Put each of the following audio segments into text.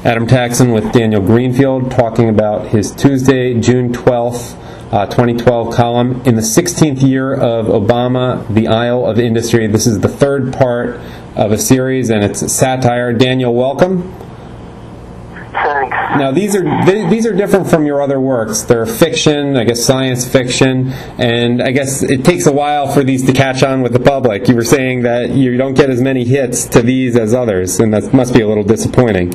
Adam Taxin with Daniel Greenfield talking about his Tuesday, June 12th, 2012 column. In the 16th year of Obama, the Isle of Industry. This is the third part of a series, and it's satire. Daniel, welcome. Thanks. Now, these are different from your other works. They're fiction, I guess science fiction, and I guess it takes a while for these to catch on with the public. You were saying that you don't get as many hits to these as others, and that must be a little disappointing.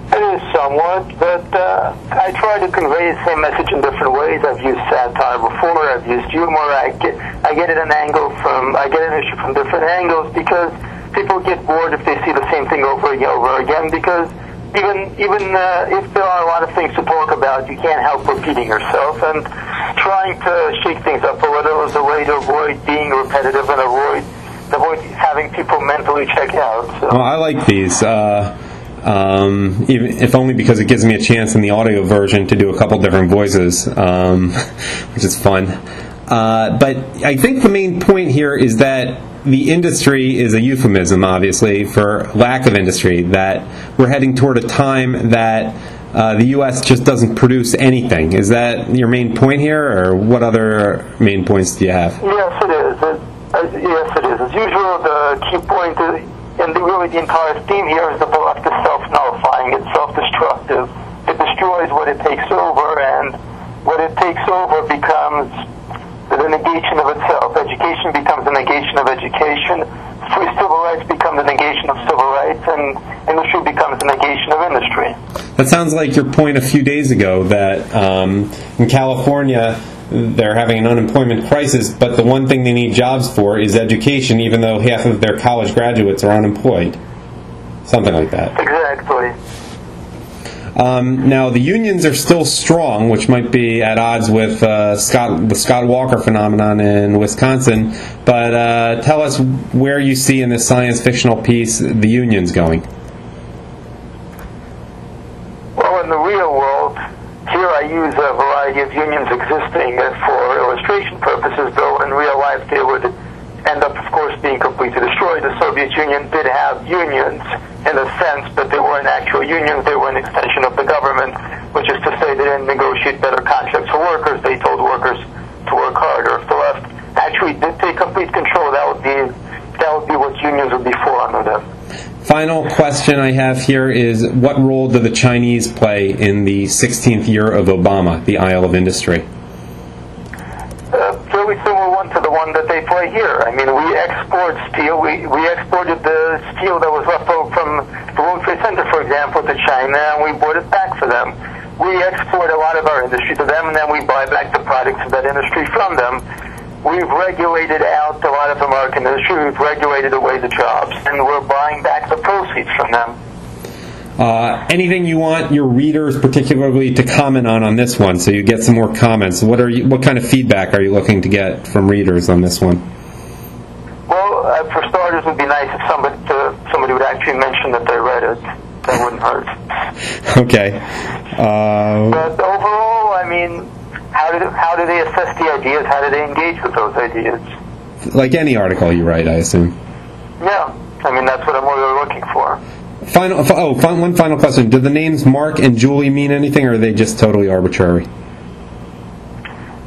It is somewhat, but I try to convey the same message in different ways. I've used satire before. I've used humor. I get an issue from different angles because people get bored if they see the same thing over and over again. Because even if there are a lot of things to talk about, you can't help repeating yourself. And trying to shake things up a little is a way to avoid being repetitive and avoid having people mentally check out. So. Well, I like these. Even if only because it gives me a chance in the audio version to do a couple different voices, which is fun. But I think the main point here is that the industry is a euphemism, obviously, for lack of industry, that we're heading toward a time that the U.S. just doesn't produce anything. Is that your main point here, or what other main points do you have? Yes, it is. Yes, it is. As usual, the key point is, and really the entire theme here is that the left is self-nullifying, it's self-destructive. It destroys what it takes over, and what it takes over becomes the negation of itself. Education becomes the negation of education. Free civil rights become the negation of civil rights, and industry becomes the negation of industry. That sounds like your point a few days ago, that in California they're having an unemployment crisis, but the one thing they need jobs for is education, even though half of their college graduates are unemployed. Something like that. Exactly. Now, the unions are still strong, which might be at odds with the Scott Walker phenomenon in Wisconsin, but tell us where you see in this science fictional piece the unions going. Well, in the real world, here I use a variety of unions existing for illustration purposes, though in real life they would end up, of course, being completely destroyed. The Soviet Union did have unions in a sense, but they weren't actual unions. They were an extension of the government, which is to say they didn't negotiate better contracts for workers. They told workers to work harder. If the left actually did take complete control, that would be what unions would be for under them. Final question I have here is, what role do the Chinese play in the 16th year of Obama, the Isle of Industry? Fairly similar one to the one that they play here. I mean, we export steel. We exported the steel that was left over from the World Trade Center, for example, to China, and we bought it back for them. We export a lot of our industry to them, and then we buy back the products of that industry from them. We've regulated out a lot of American industry. We've regulated away the jobs, and we're buying back the proceeds from them. Anything you want your readers particularly to comment on this one, so you get some more comments? What kind of feedback are you looking to get from readers on this one? Well, for starters, it would be nice if somebody would actually mention that they read it. That wouldn't hurt. Okay. But overall, I mean, how do they assess the ideas? How do they engage with those ideas? Like any article you write, I assume. Yeah, I mean, that's what I'm really looking for. One final question. Do the names Mark and Julie mean anything, or are they just totally arbitrary?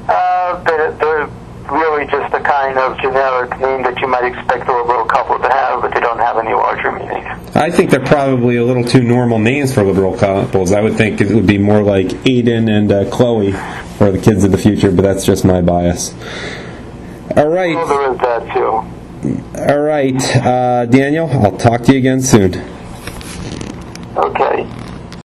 They're really just a kind of generic name that you might expect a liberal couple to have, but they don't have any larger meaning. I think they're probably a little too normal names for liberal couples. I would think it would be more like Aiden and Chloe for the kids of the future, but that's just my bias. All right. Well, there is that too. All right, Daniel, I'll talk to you again soon. Okay.